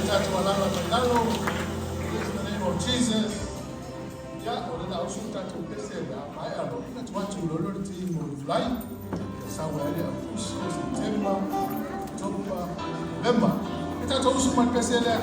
Tatu walala mailalo. In the name of Jesus. Yeah, or the also that to pay I am not what to learn team of life. Somewhere September, October, November. It's also my person there.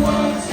One.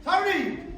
Tony!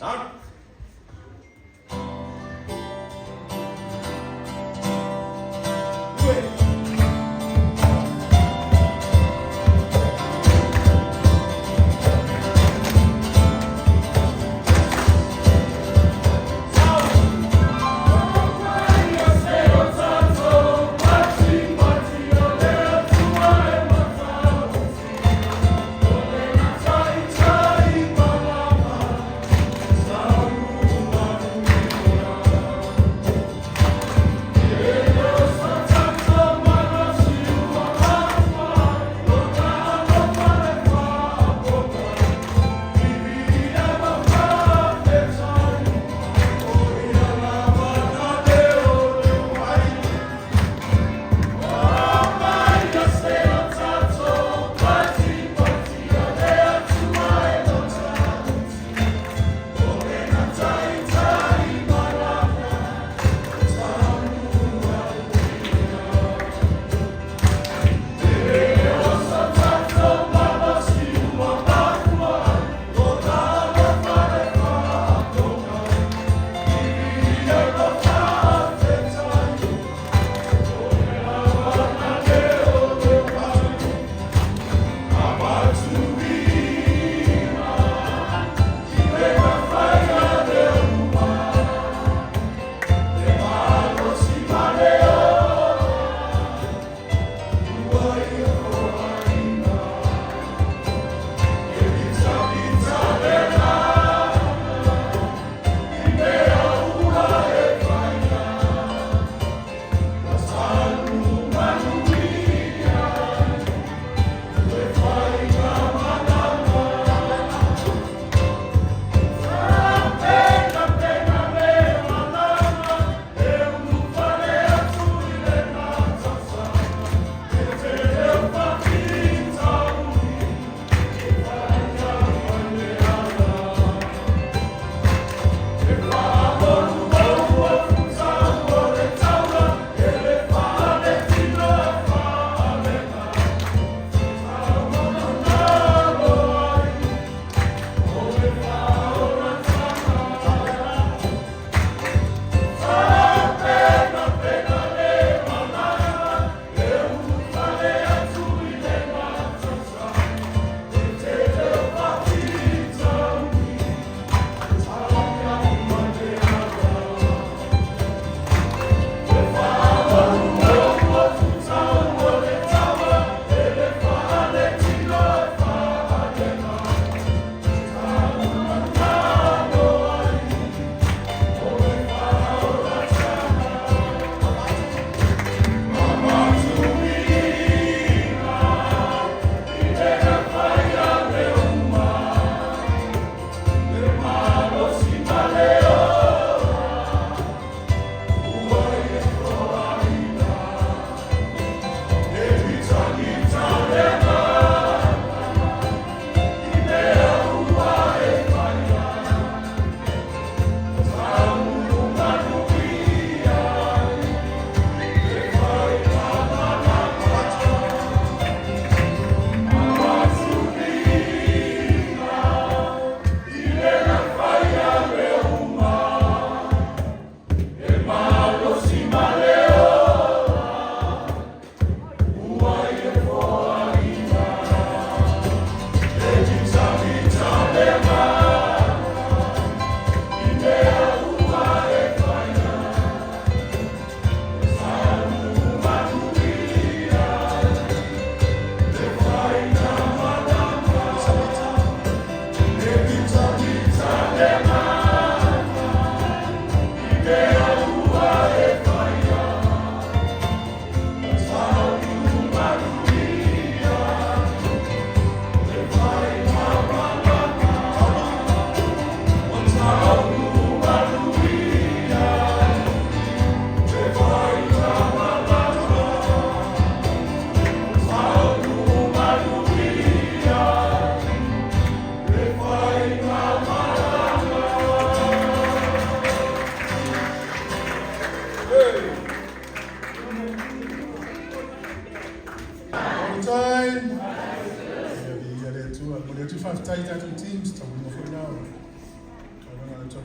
Out. Stop.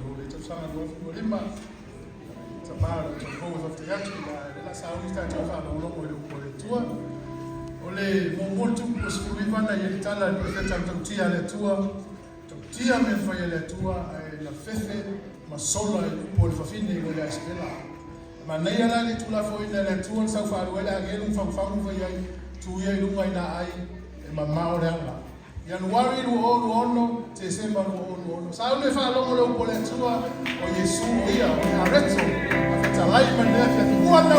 Lord, it's something Lord Lima. Tamara, the pose of the country, that's how we start to have a long way to tour. Ole, Momotu, was Rivana, Yelitala, Professor Tia Letua, Tia Menfoya Letua, La Fefe, Masola, Paul Fafini, where I spell. Manayana to la foina and two and so far away again from Family to Yaluina, and my Maurella. Yan worried all no, December all. So I if I don't know Poletua or Yesu here, or Aretso, if it's a life and death, one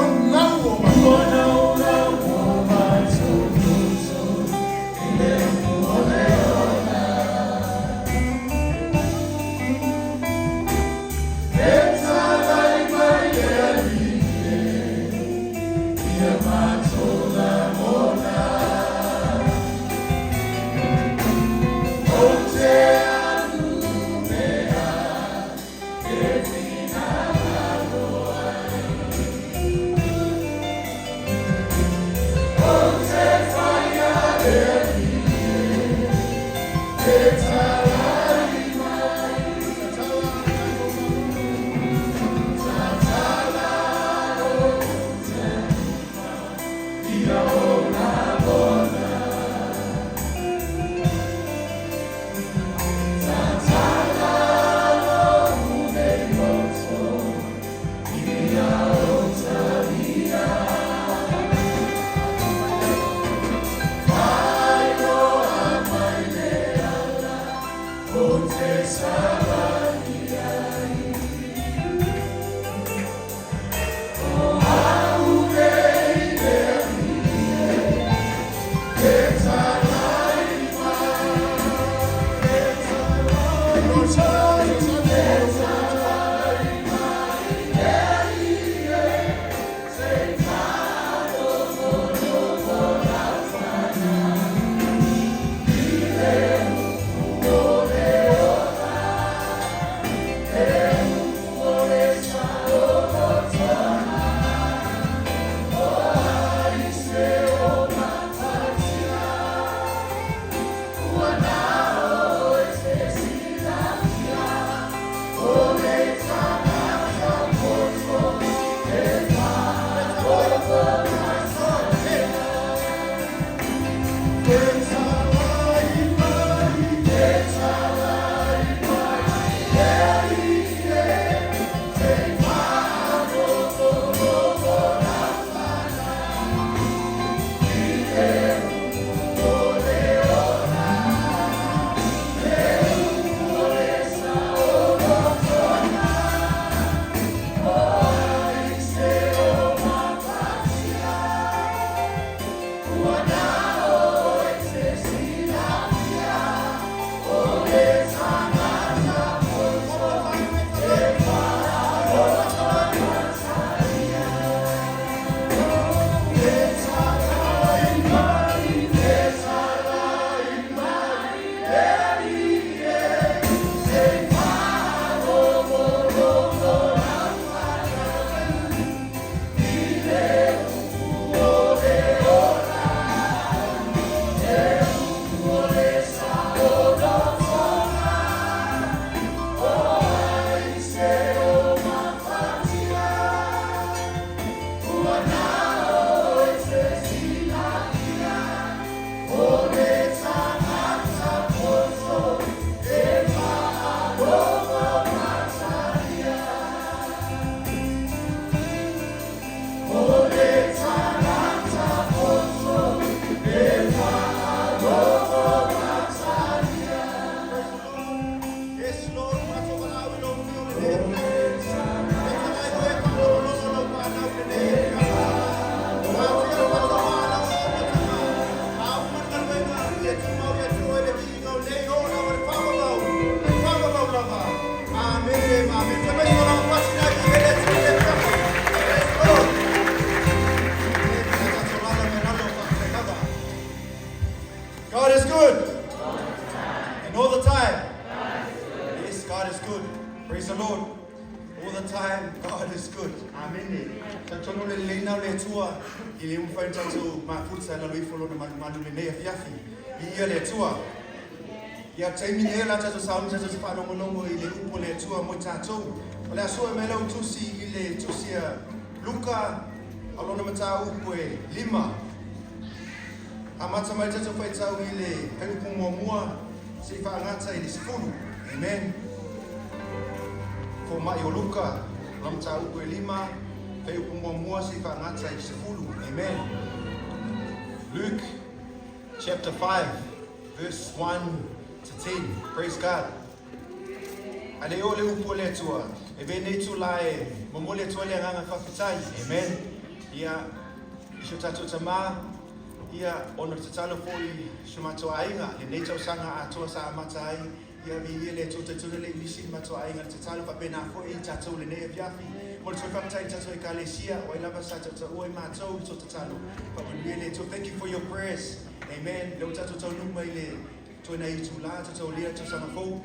Ia taimi ne la tato sauni tato te whanongonongo I le upo le tua mo tātou. O le asua me lau tusi I le tusia Luka alona mata upo e 5. A mata mai tato whai tau I le peupu mua se whaangata I le 10. Amen. Fo mai o Luka alona mata upo e 5. Peupu mua se whaangata I le 10. Amen. Luke chapter 5 verse 1 to 10. Praise God. Ale o le upo le tua. E vene tu la e momo le tua le nganga whawhitai. Amen. Ia isho tato tama. Ia ono te talo po I shumatoa ainga. Le nei tau sanga a toa sa amatai. Ia vi le tō te tūne le nisi matoa ainga. Te talo whapena fo I tato le nei a viafi. Mo le tō whakatai tato I kalesia. O I lava sa tato oi mātou tō te talo. Thank you for your prayers. Amen. Leo tato tau numa I le tō nei tu la tato lea tō sanga fo.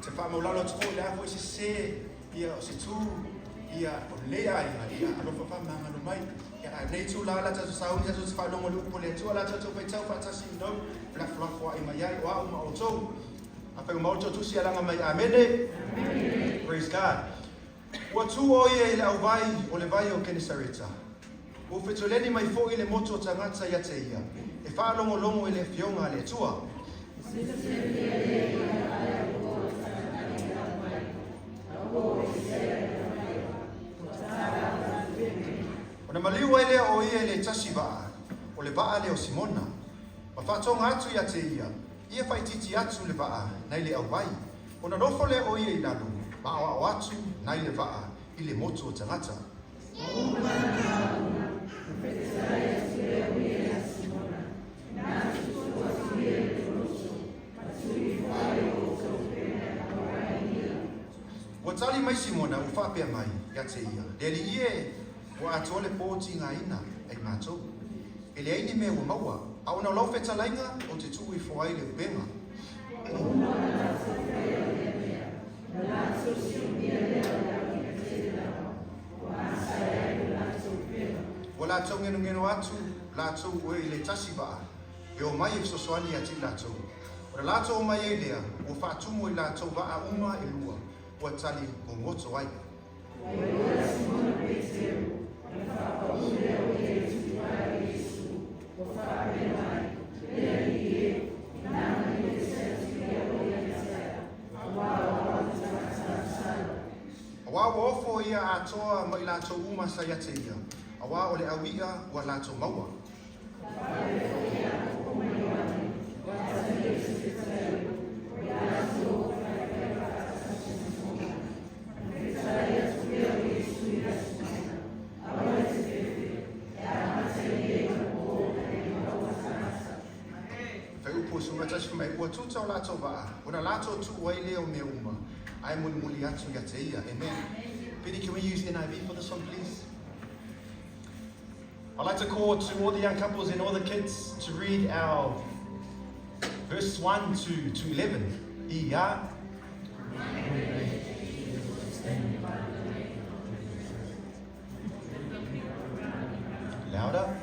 Te wha maulalo te fo le afo I se ia o se tū. Ia o lea ia alofa whamanga no mai. Ia nei tu la la tato sauni tato te whanongo le upo le tua la tato whai tau whatasi no. Flaflafu a I mai ai o au ma o tō. A whai mauto tu si alanga mai amene. Praise God. Ua tū o ia I le au vai o le vai o Kenesareta. O whetoleni mai fo I le moto tangata ia te ia. E whanongo I le fionga le tua. O na maliu ai lea o ia le tasi waa. O le waa le o Simona. Ma whatonga atu ia te ia. Ia whaititi atu le waa nai le au vai. O na nofo le o ia I lalo. Ma o atu nai le waa I le moto tangata. Wa tali mai Simona u whapea mai ia te ia. Le li ie wa atoa le pōti ngā ina ai mātou. E le aini mea wa maua. A ona lau wheta lainga o te tū I fōai le upenga. Wa lātou ngeno atu, lātou ue I le tasi waa. E o mai e sosoani ati lātou. O lātou o mai e lea, o whātumo I lātou waa uma e lua. Wa tali o ngoto ai. Awa ofo ia atoa mai lātou uma sa ia te ia. Awa o le awia wa lātou maua. Ua tūtau lātou waa. Ora lātou tū wai leo mea uma. Ai muli atu ia te ia. Amen. Penny, can we use NIV for this one, please? I'd like to call to all the young couples and all the kids to read our verse 1 to 11. Ia. Louder.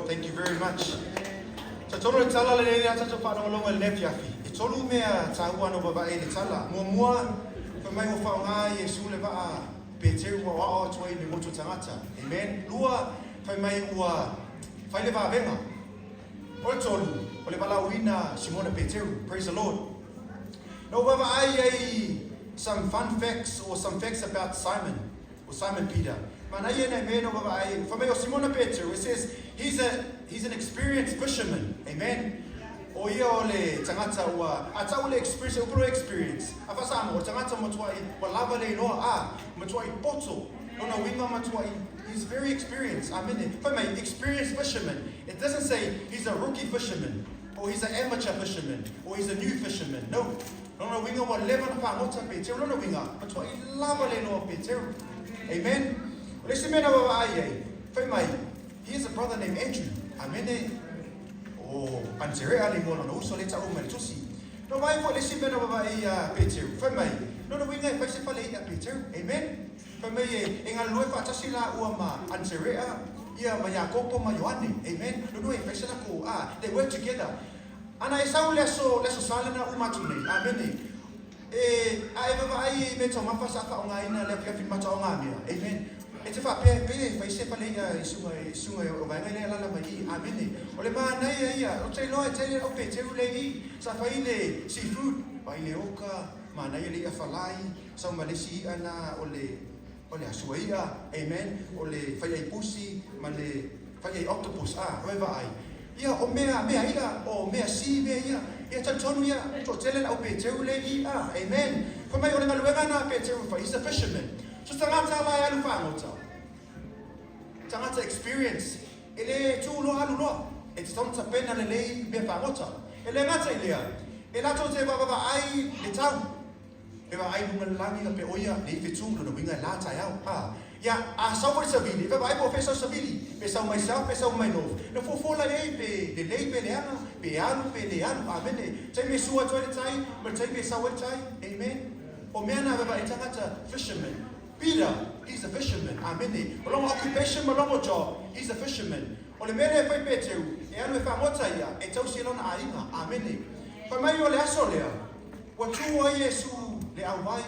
Thank you very much. So tolo le tala le le ata to whanau longa le nefi afi. E tolu mea tāua no baba e le tala. Mua, fa mai o whaonga Yesu le waa Peteru wa wao atuai me moto tangata. Amen. Lua, fa mai ua whai le waa venga. O le tolu, o le balauina Simona Peteru. Praise the Lord. No baba ai some fun facts or some facts about Simon or Simon Peter. Mana ia nei me no baba ai fa mai o Simona Peteru. It says he's an experienced fisherman. Amen. O ia o le tangata ua atau le experience o experience. Afa sa mo tangata matua I wa lava le noa matua I poto. No winga matua he's very experienced. Amen. Fa mai experienced fisherman. It doesn't say he's a rookie fisherman or he's an amateur fisherman or he's a new fisherman. No. No winga wa leva na fa ngota Peteru no winga matua I lava le noa Peteru. Amen. Listen me na baba ai. Fa mai he has a brother named Andrew. Amen. Oh, Anterea le mona no so le tau mai tusi. No vai fo le simena baba I Peteru. Fa mai. No winga fa se fale I Peteru. Amen. Fa mai e ngalue fa tasi la ua ma Anterea ia ma Jacopo ma Ioane. Amen. No fa se na ko they work together. Ana e sau leso salana umatune. Amen. Ai baba ai me to mafa sa ka nga ina le fiafi mata nga mia. Amen. E te whapea fai se pale ia I sunga o vaenga le alala mai amene. O le maa nei ia, o te loa te o Peteru le I, sa whai le seafood, vai le oka, maa nei le ia whalai, sa ma le si ana o le asua ia, amen, o le whai ai pusi, ma le whai ai octopus, roeva ai. Ia o mea ia, o mea si mea ia tantonu ia, to tele la o Peteru le I, amen. Whamai o le maluenga na Peteru whai, he's a fisherman. So tangata lai alu whangota. Tangata experience. Ele tūlo alu loa. E te tonta pena le lei me whangota. Ele ngata I lea. E lato te baba ai le tau. E wa ai lunga langi ka pe oia le I whetūlo na winga lata iau. Ia a sau pari savili. Baba ai po fesau savili. Pe sau mai sau, pe sau mai nof. Na fofola ei pe le lei pe le ana. Pe alu. Amen. Tai me sua toi le tai. Ma tai me sau le tai. Amen. O mea na baba e tangata fisherman. Peter, he's a fisherman. Amen. Malong occupation, malong job. He's a fisherman. O le mele fai Peteru, e anu e whamota ia, e tau silona a inga. Amen. Whai mai o le aso lea, wa tu a Yesu le au vai,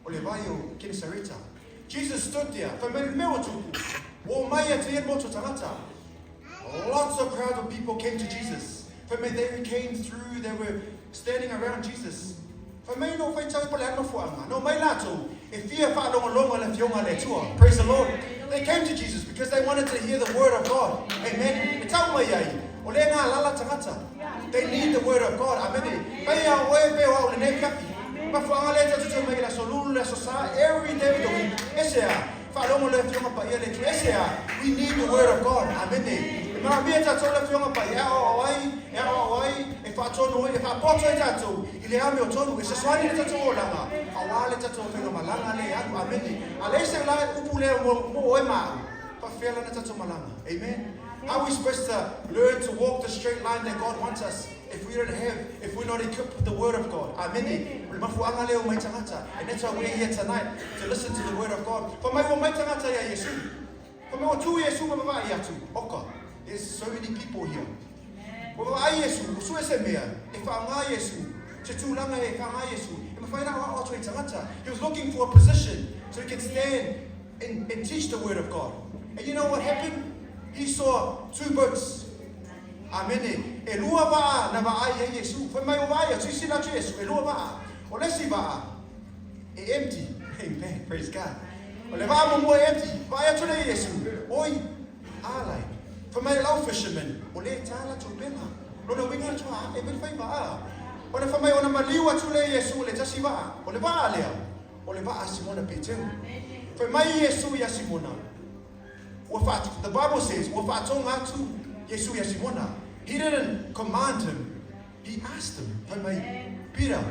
o le vai o Kinisareta. Jesus stood there. Whai mai le mea tuku. O mai a te moto tangata. Lots of crowds of people came to Jesus. Whai mai they came through, they were standing around Jesus. Whai mai no whai tau pale anu fuanga. No mai lato. Praise the Lord. They came to Jesus because they wanted to hear the word of God. Amen. They need the word of God. Amen. Every day of the week. We need the word of God. Amen. If I poto e tatou, I le ame o tonu, e se swani le tatou o langa, a wā le tatou whenga malanga le atu, amene. A le se la upu le mo e maa, pa whiala na tatou malanga, amen. How are we supposed to learn to walk the straight line that God wants us if we're not equipped with the word of God, amen. Mafuanga leo mai tangata, and that's why we're here tonight, to listen to the word of God. Pa mai o mai tangata ya Yesu, pa mai o tu Yesu ma baba i atu, oka. There's so many people here. Wa ai Yesu, su ese mea, e whaanga Yesu, te tūlanga e whaanga Yesu, e mawhaina o atu e tangata. He was looking for a position so he could stand and teach the word of God. And you know what happened? He saw two boats. Amen. E lua waa na waa ai Yesu. Whai mai o waia, tu sila tu Yesu, e lua waa. O lesi waa, e empty. Amen. Praise God. O le waa mo empty. Waia tu le Yesu. Oi, alai. Whai mai lau fisherman, o le tāla tu pena. Lona winga tu a, e me whai waa. O le whai mai o na maliwa tu le Yesu, o le tasi waa. O le waa lea. O le waa Simona Peteru. Whai mai Yesu ya Simona. The Bible says, Yesu ya Simona. He didn't command him. He asked him. Whai mai, Peter,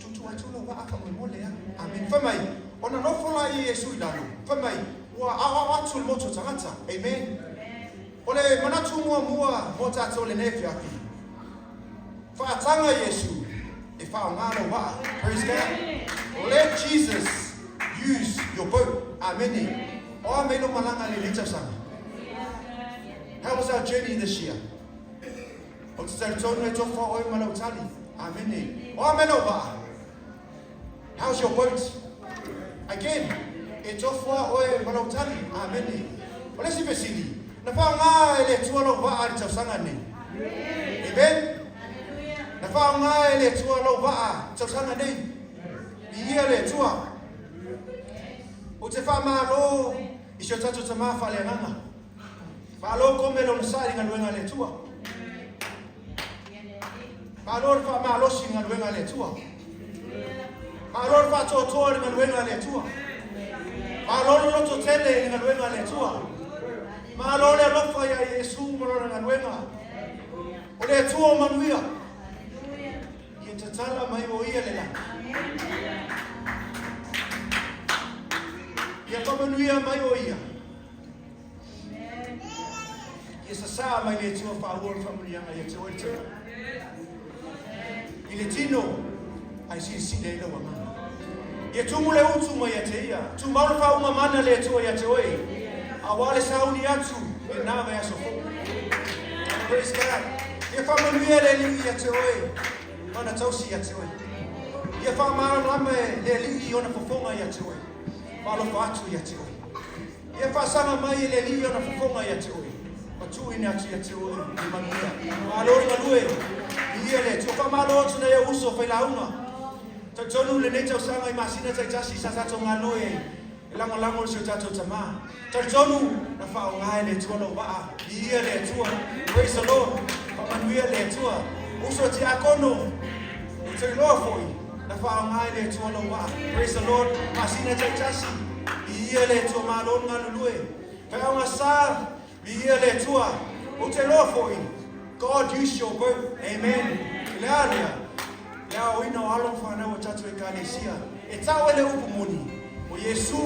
tutu atula waa ka mo le ya. Amen. Whai mai, ona no fola I Yesu ilano. Whai mai, wa awa atu moto tangata. Amen. Ole manatu mua mo tatou le nefi aki. Whaatanga Yesu e whaongano waa. Praise God. Let Jesus use your boat. Amen. O me no malanga le lita sanga. How was our journey this year? O te tautonu e tofa oi malautali. Amen. O amen ova. How's your boat? Again, e tofa oi malautali. Amen. O lesi pesili. Na wha ngā e le tualo waa ni tausanga ni. Amen. Na wha ngā e le tualo waa tausanga ni. Ia le tua. O te wha maa lo i sio tatu ta maa whale nganga. Wha lo kome lo na sari ngā luenga le tua. Wha lo wha maa losi ngā luenga le tua. Wha lo wha toa toa ngā luenga le tua. Wha lo loto tele ngā luenga le tua. Wha lo le lofa ya Yesu marona ngā luenga. O le tua manuia. I te tala mai o ia le la. Ia pamanuia mai o ia. Ia sasa mai le tua whaua whamurianga ia te oitea. I le tino, ai si le ila wanga. Ia tumu le utu mai a te ia. Tu mauna whaunga mana le tua ia te oi. A wale sauni atu, e nā mea so fo. Praise God. Ia whamanuia le li ia te oi. Mana tausi ia te oi. Ia whamara lama le li ona fofonga ia te oi. Malo atu ia te oi. Ia whasanga mai le li ona fofonga ia te oi. O tu ina atu ia te oi. I manuia. Malori malue. Ia le. Tu whamalo atu na ia uso whailaunga. Tautonu le netau sanga I masina tai tasi sa tato ngā noe. Lango sio tato tama. Tautonu na whao ngai le tualo waa. Ia le tua. Praise the Lord. Pamanuia le tua. Uso ti akono. Te loa foi. Na whao ngai le tualo waa. Praise the Lord. Masina tai tasi. Ia le tua malon ngā lulue. Whao ngā sā. Ia le tua. O te loa foi. God use your boat. Amen. Lea lea. Lea o ina o along whanau o tatu e kānesia. E tau ele upumoni. O Yesu,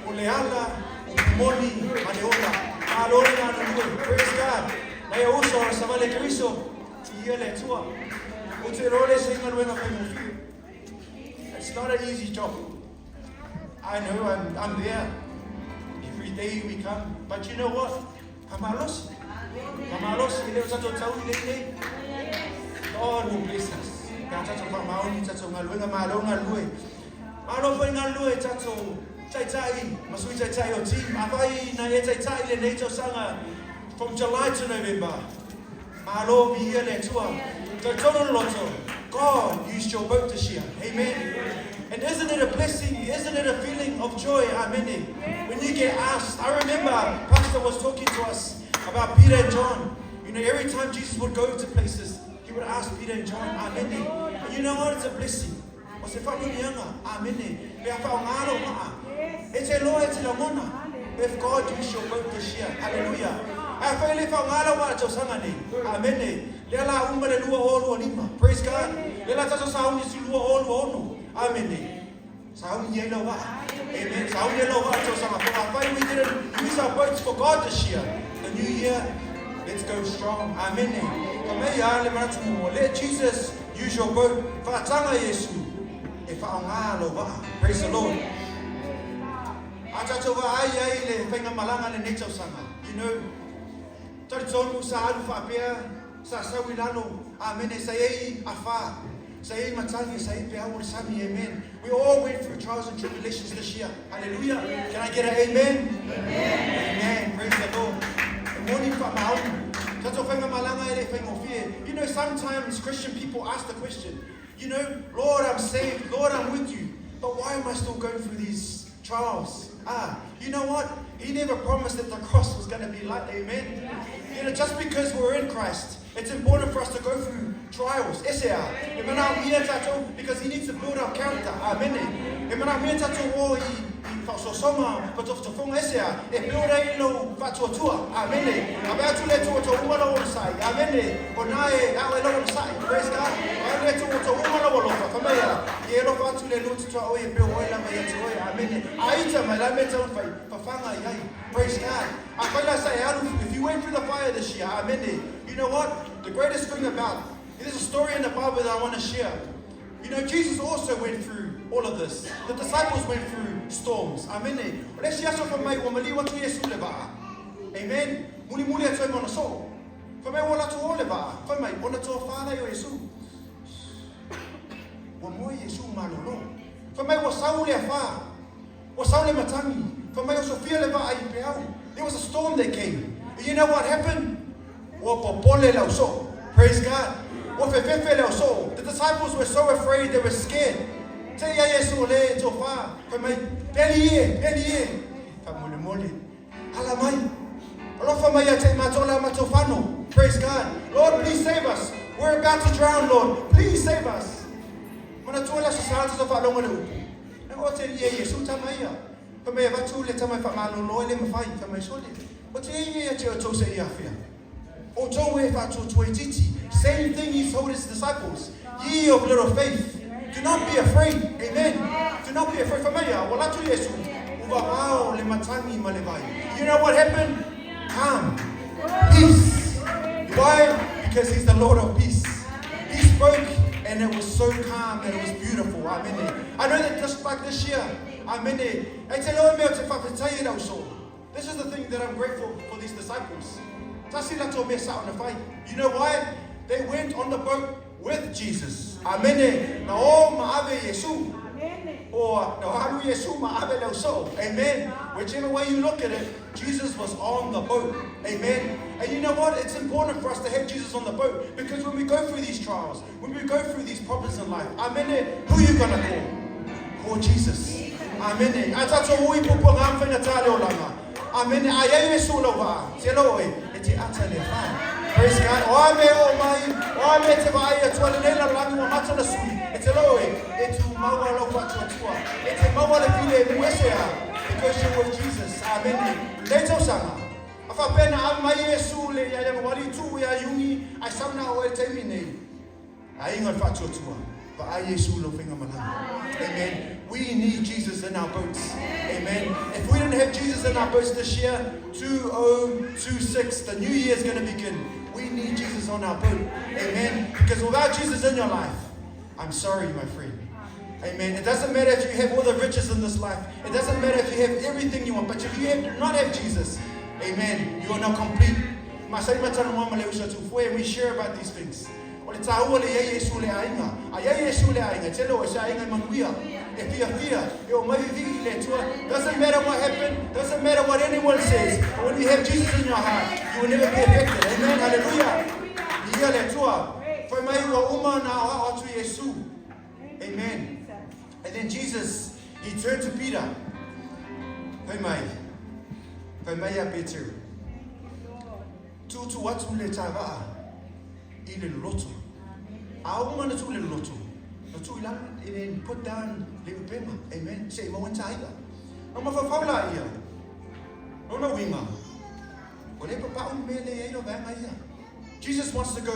o le ala, upumoni, maneola. Malon ngā lulue. Praise God. Na ia uso o savale keriso. Ia le tua. O te role se inga ruenga kai mofi. It's not an easy job. I know I'm there. Every day we come. But you know what? Kamalos. Kamalos. Ile tato tau ile. God will bless us. Ka tato pa mauni tato ngā luenga malo ngā lue. Malo fai ngā lue tato tai. Masui tai o team. Awai na e tai le nei tau sanga. From July to November. Malo vi ia le tua. God used your boat this year. Amen. And isn't it a blessing? Isn't it a feeling of joy? Amen. When you get asked, I remember Pastor was talking to us about Peter and John. You know, every time Jesus would go to places, he would ask Peter and John, Amen. And you know what? It's a blessing. If God used your boat this year. Hallelujah. Amen. Lela uma le lua olu anima. Praise God. Lela taso sauni si lua olu onu. Amen. Sauni yelo wa. Amen. Sauni yelo wa to sama. Why we didn't use our boats for God this year? The new year, let's go strong. Amen. Kameya le manatu. Let Jesus use your boat. Fatanga Yesu. E faonga lo wa. Praise the Lord. Atato wa ai le fenga malanga le neto sanga. You know, taritonu sa alu fa pia. Sa sawilano, amen. Say afa, say matani, say peawul sami, amen. We all went through trials and tribulations this year. Hallelujah. Can I get an amen? Amen. Amen. Praise the Lord. Morning for my You know, sometimes Christian people ask the question, you know, Lord, I'm saved, Lord, I'm with you, but why am I still going through these trials? You know what? He never promised that the cross was going to be like, amen. You know, just because we're in Christ, it's important for us to go through trials. Because he needs to build our character. Amen. Praise God. If you went through the fire this year, amen. You know what? The greatest thing about, there's a story in the Bible that I want to share. You know, Jesus also went through all of this. The disciples went through storms. Amen. Amen. Muli muli atoi mona so. Whamai wala tu ole ba. Whamai, ona toa whānei o Yesu. Wa moe Yesu malolo. Whamai wa sau le wha. Wa sau le matangi. Whamai o Sofia le wa ai peau. There was a storm that came. And you know what happened? Wa popole lau so. Praise God. Wa fefefe lau so. The disciples were so afraid, they were scared. Te ia Yesu le to wha. Whamai, peli e. Whamole mole. Ala mai. Praise God. Lord, please save us. We're about to drown, Lord. Please save us. Same thing he told his disciples. Ye of little faith. Do not be afraid. Amen. Do not be afraid. You know what happened? Calm. Peace. Why? Because he's the Lord of peace. He spoke and it was so calm and it was beautiful. Amen. I know that just like this year, amen. This is the thing that I'm grateful for these disciples. You know why? They went on the boat with Jesus. Amen. Or amen. Whichever way you look at it, Jesus was on the boat. Amen. And you know what? It's important for us to have Jesus on the boat, because when we go through these trials, when we go through these problems in life, amen, who are you going to call? Call Jesus. Amen. Amen. Praise God. Because you're with Jesus. Amen. Amen. We need Jesus in our boats. Amen. If we don't have Jesus in our boats this year, 2026, the new year is going to begin. We need Jesus on our boat. Amen. Because without Jesus in your life, I'm sorry, my friend. Amen. It doesn't matter if you have all the riches in this life. It doesn't matter if you have everything you want. But if you do not have Jesus, amen, you are not complete. We share about these things. Doesn't matter what happened, doesn't matter what anyone says, but when you have Jesus in your heart, you will never be affected. Amen. Hallelujah. Amen. And then Jesus, he turned to Peter. Peter. Tu watu le tava ile loto. Auma na tu le loto. Na tu ila in put down le upema. Amen. Say mo wentaiga. No mafafaula ia. No winga. Ole papa umele ino banga ia. Jesus wants to go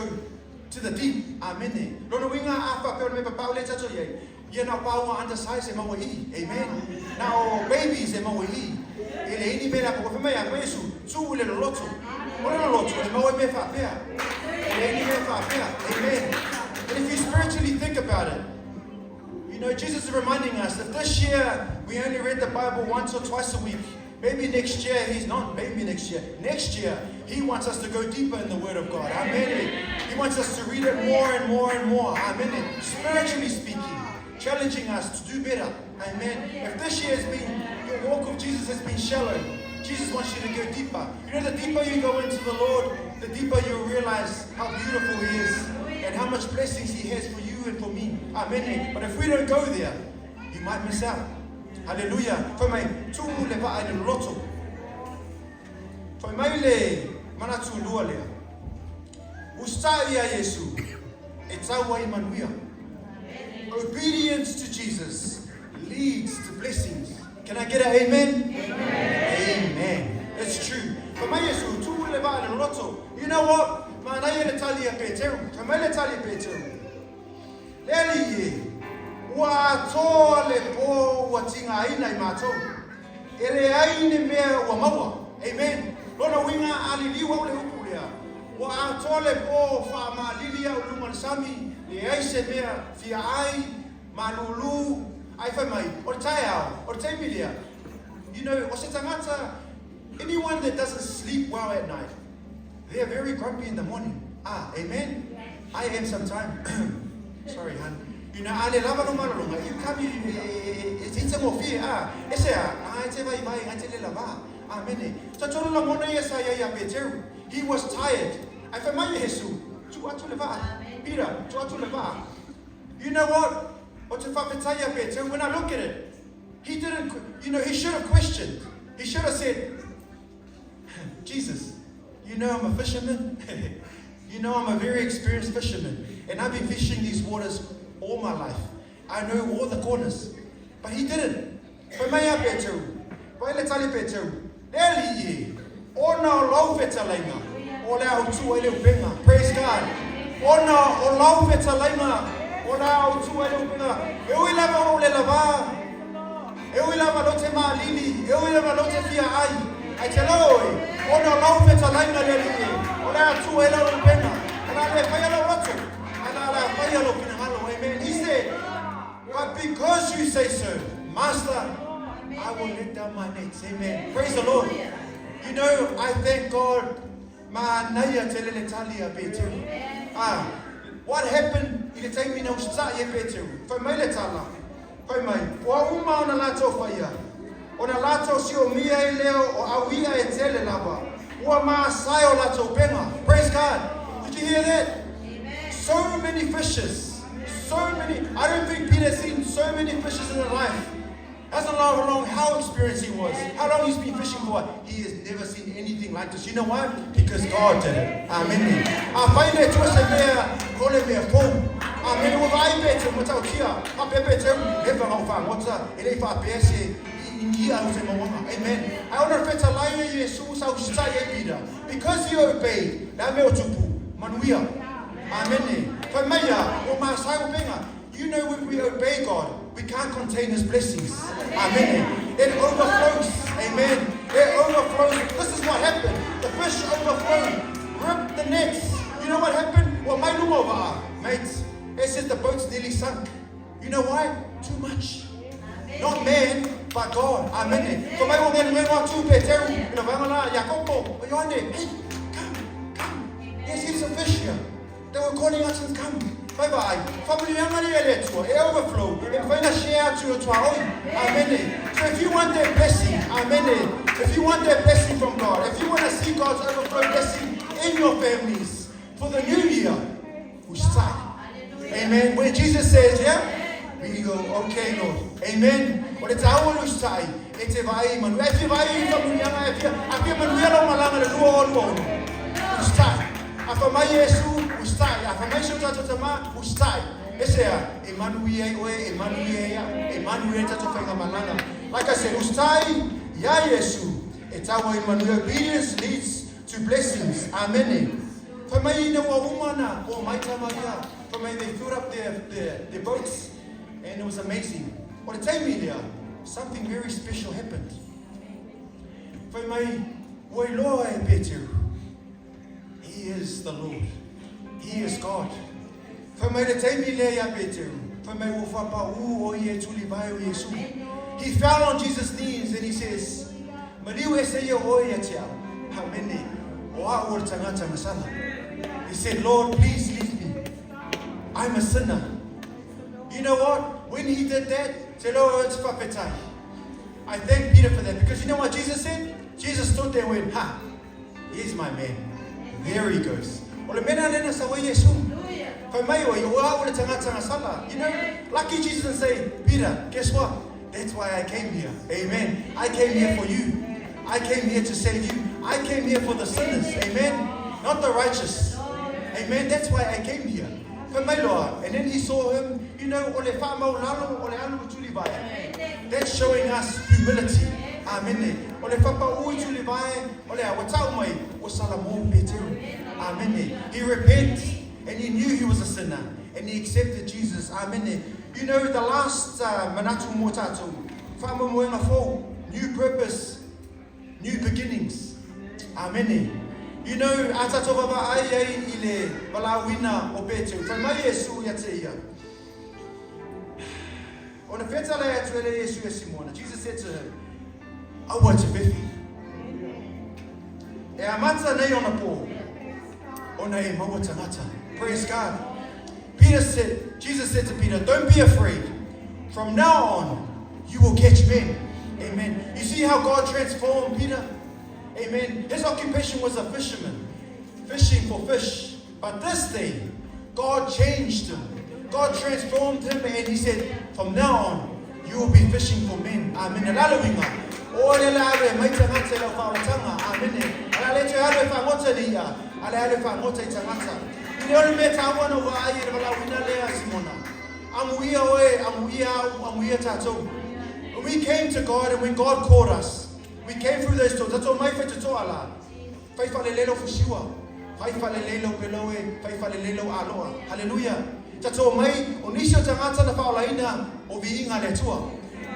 to the deep. Amen. No winga afa pe me papa le tato ye. Ye na paua undersize mo i. Amen. Now babies e mo i. Ele ini bela ko fe me ya Yesu. Tu le loto. Amen. And if you spiritually think about it, you know, Jesus is reminding us that this year we only read the Bible once or twice a week. Maybe next year Next year, he wants us to go deeper in the Word of God. Amen. He wants us to read it more and more and more. Amen. Spiritually speaking, challenging us to do better. Amen. If this year has been, your walk with Jesus has been shallow, Jesus wants you to go deeper. You know, the deeper you go into the Lord, the deeper you realize how beautiful He is and how much blessings He has for you and for me. Amen. But if we don't go there, you might miss out. Hallelujah. For my tu leva ai loto. For my le manatu luale. Ustaia Yesu. Etawa Emmanuel. Obedience to Jesus leads to blessings. Can I get an amen? Amen. It's true. You know what? Amen. You know, anyone that doesn't sleep well at night, they're very grumpy in the morning. Amen. I am sometimes. Sorry, hon. You know, I love no matter what. You come, it's a more fear. I say, I tell you, I tell you, amen. So, to the morning, yes, he was tired. I found my Jesus. Peter, you know what? When I look at it, he didn't, he should have questioned. He should have said, Jesus, you know I'm a fisherman. You know I'm a very experienced fisherman. And I've been fishing these waters all my life. I know all the corners. But he didn't. Praise God. I tell you, he said, but because you say so, Master, I will let down my nets. Amen. Praise the Lord. You know, I thank God. What happened? You can take me now. For my letala. For my. Ona lato sio mia leo o awia etele lava. Wa ma sayo lato benga. Praise God. Did you hear that? Amen. So many fishes. So many. I don't think Peter's seen so many fishes in his life. That's how long how experienced he was. How long he's been fishing for. He has never seen anything like this. You know why? Because God did it. Amen. I find it to us calling me a phone. Amen. What I bet him what's out here. I bet him never know what's up. It ain't for BSC. Amen. I want to fit a line with Jesus because he obeyed. Manuia. Amen. You know, when we obey God, we can't contain his blessings. Amen. It overflows. Amen. It overflows. This is what happened. The fish overflowed. Ripped the nets. You know what happened? Well, my mates, it says the boat's nearly sunk. You know why? Too much. Not man, but God. Amen. So my woman went on to Peter. Hey, come. Yes, it's a fish here. They were calling us and come. Bye-bye. Family, it overflow. Amen. So if you want that blessing, amen. If you want that blessing from God, if you want to see God's overflow blessing in your families for the new year, we start. Amen. When Jesus says, yeah, we go, okay, Lord. Amen. But it's our style. It's a vai, man. If you buy after my Yesu, we start. After my Yesu, we start. Like I said, we start. Ya Yesu. It's our Emmanuel. Obedience leads to blessings. Amen. For my, you know, woman, oh my time, for me, they filled up their boats, and it was amazing. But take me there. Something very special happened. For my, boy, Lord, I bet you. He is the Lord. He is God. For my, take me there, I bet you. For my, he fell on Jesus' knees and he says, he said, Lord, please leave me. I'm a sinner. You know what? When he did that, said, oh, it's papetai. I thank Peter for that. Because you know what Jesus said? Jesus stood there and went, ha, here's my man. There he goes. You know, lucky Jesus and say, Peter, guess what? That's why I came here. Amen. I came here for you. I came here to save you. I came here for the sinners. Amen. Not the righteous. Amen. That's why I came here. And then he saw him, you know, that's showing us humility. Amen. Amen. He repented and he knew he was a sinner and he accepted Jesus. Amen. You know, the last Manatu Motatu, new purpose, new beginnings. Amen. You know, Atatova ile balawina obetu. From my Yesu yateya. On the fetala yatwele Yesu Simona, Jesus said to him, I want to be. E amata nei on a po. ona e maua tangata. Praise God. Jesus said to Peter, don't be afraid. From now on, you will catch men. Amen. You see how God transformed Peter? Amen. His occupation was a fisherman, fishing for fish. But this day, God changed him. God transformed him, and he said, from now on, you will be fishing for men. Amen. Amen. We came to God, and when God called us, we came through those doors. That's all my faith to Allah. Faith lelo for sure. Faith lelo below, faith lelo aloha. Hallelujah. That's all my onisho tangata na faulaina o viinga le tua.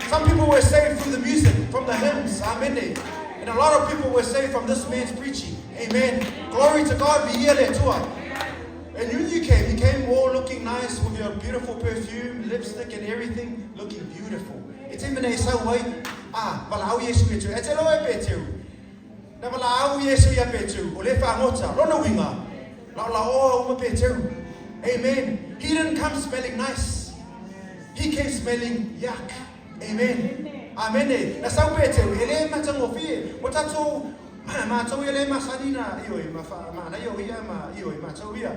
Some people were saved through the music, from the hymns. Amen. And a lot of people were saved from this man's preaching. Amen. Glory to God. Be here le tua. And when you came all looking nice with your beautiful perfume, lipstick and everything, looking beautiful. It's even a so way. Balau Yesu betu. It's a low betu. Na balau Yesu ya betu. Olefa ngota. Rono winga. La o betu. Amen. He didn't come smelling nice. He came smelling yuck. Amen. Amen. Na sao betu. Ele matango fie. Watato mato ele masanina. Iyo ma na yo ya ma iyo mato ya.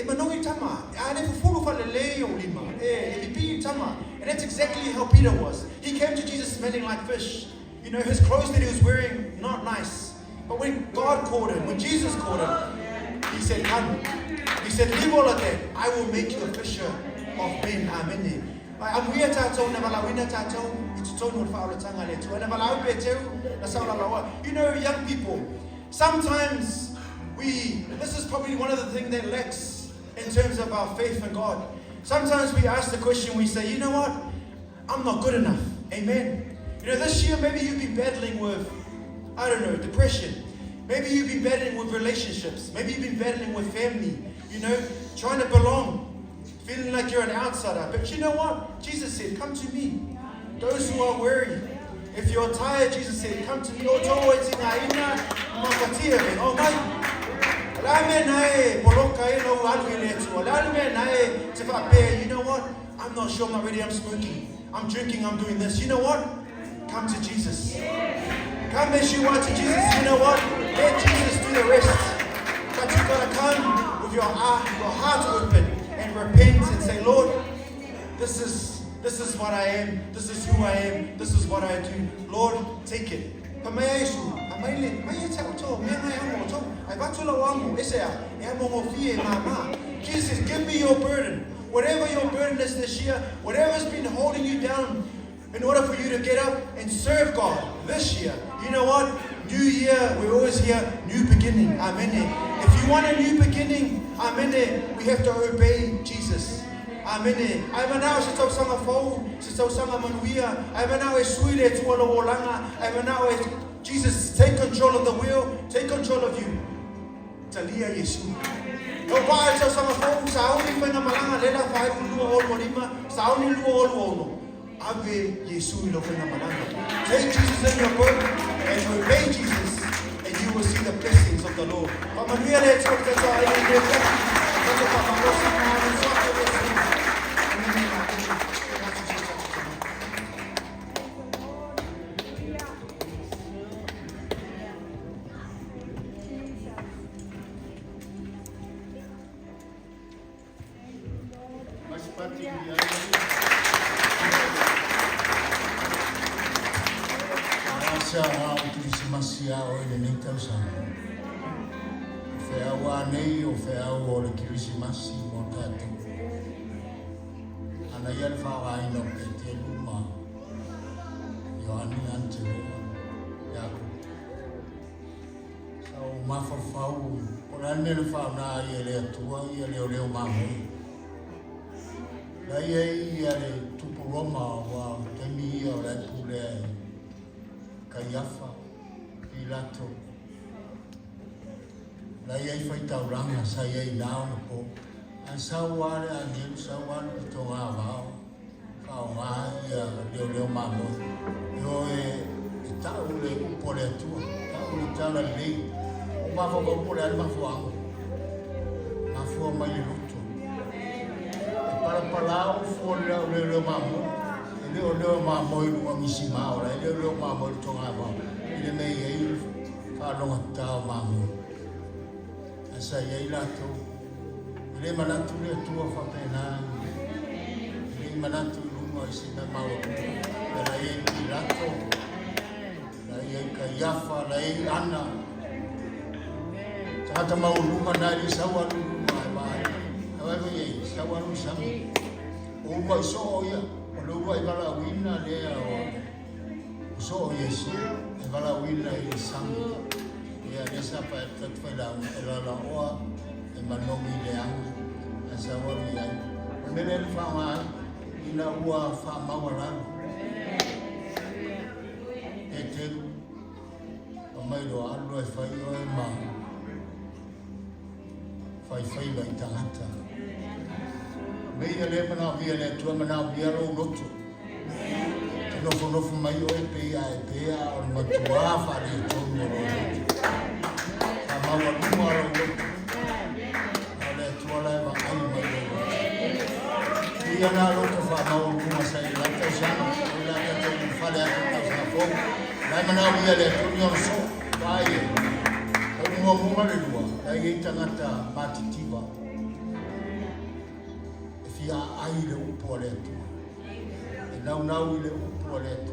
Manongi tama. Ane fulu fa lele yo lima. Ipi tama. And that's exactly how Peter was. He came to Jesus smelling like fish. You know, his clothes that he was wearing, not nice. But when God called him, when Jesus called him, he said, come. He said, leave all of that. I will make you a fisher of men. Amen. You know, young people, sometimes this is probably one of the things that lacks in terms of our faith in God. Sometimes we ask the question, we say, you know what? I'm not good enough. Amen. You know, this year maybe you've been battling with, I don't know, depression. Maybe you've been battling with relationships. Maybe you've been battling with family. You know, trying to belong. Feeling like you're an outsider. But you know what? Jesus said, come to me. Those who are weary. If you're tired, Jesus said, come to me. You know what? I'm not sure I'm not ready. I'm smoking. I'm drinking. I'm doing this. You know what? Come to Jesus. Come as you are to Jesus. You know what? Let Jesus do the rest. But you've got to come with your heart open and repent and say, Lord, this is what I am. This is who I am. This is what I do. Lord, take it. Jesus says, give me your burden. Whatever your burden is this year, whatever's been holding you down, in order for you to get up and serve God this year. You know what? New year, we always hear new beginning. Amen. If you want a new beginning, amen, we have to obey Jesus. Amen. Amen. Now se tau sanga fau, se tau sanga manuia. Amen. Now es suile tuala wolanga. Amen. Now Jesus, take control of the wheel. Take control of you. Talia Yesu. No pa se sanga fau, sauni fenga malanga lela fai ulua olu lima, sauni lua olu. Ave Yesu lo fenga malanga. Take Jesus in your boat and obey Jesus, and you will see the blessings of the Lord. Manuia le tau te tau ai le tau. Tau pa marosa na so te Caiafa, Pilato, la iai fai tauranga sa iai nao na po, an sawale an iu sawale to ngā wao, kau ngā ia leo mamo, yo tau le upole atua, tau le tala lei, o mawha ka upole ali mafuango, Afua mai roto. Para fo le mamo. Ele o mamo i lua misi maora. Ele o mamo i tonga ba. Ele me ei fa longa tau mamo. Asa ei lato. Ele manatu le tua fa pena. Ele manatu luma i sina mau. Ele ei lato. Ele ei kaiafa, ele ei ana. Tata mau luma nari sawa luma mai. Awe ei sawa luma sama. O mai so ia. Lo vai vala wina le o so yesu e vala wina i sangue e a esa pa tfela la oa e manomi le ang asa wori ai mele fa ma ina ua fa mawala e te o mai lo allo e fai o e ma fai la itangata Meia le mana via le tua mana via ro loto. Te no fu mai o pe o matua fa le tongo ro. Fa ma wa ro loto. Ale tua la va ai mai. Ia na loto fa ma o kuma sai la ta sana. La ta te fa le ta sa fo. La mana via le tongo so. Vai. O mo mo le lua. Ai tangata matitiva. Ia ai le upo le tu. E nau le upo le tu.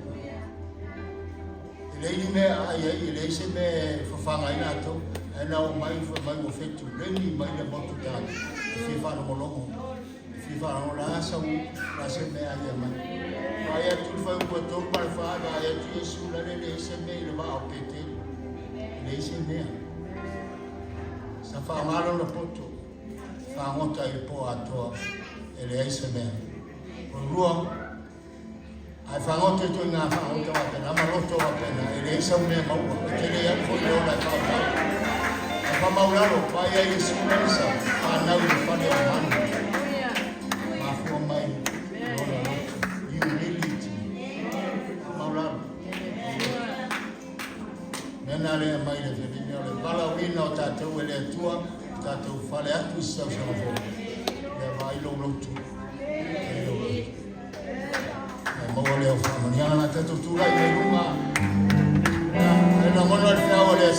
E le ni me ai le se me fafanga ina to. E nau mai o fetu. Le ni mai le motu ta. E fifa no molongo. E fifa no la sa u la se me ai mai. Ai tu fa un po to par fa da ai tu su la le se me le va o pete. Le se me. Sa fa malo no poto. Fa ngota il po ato. Ele ai se mea. O rua, ai whangote tu ngā whangote wa pena, amaroto wa pena, ele ai sa mea maua, e tele ai fo i ora e whautau. A whamauraro, pai ai e suna isa, whanau i whane o manu. Ma fua mai, ora roto, humility. Mauraro. Mena lea mai le whiringa, le wala wina o tātou ele atua, tātou whale atu i sau sa mawhau. Vai lo lotu. Mau le fa maniana na tatu tu lai me lunga. Na mono al final le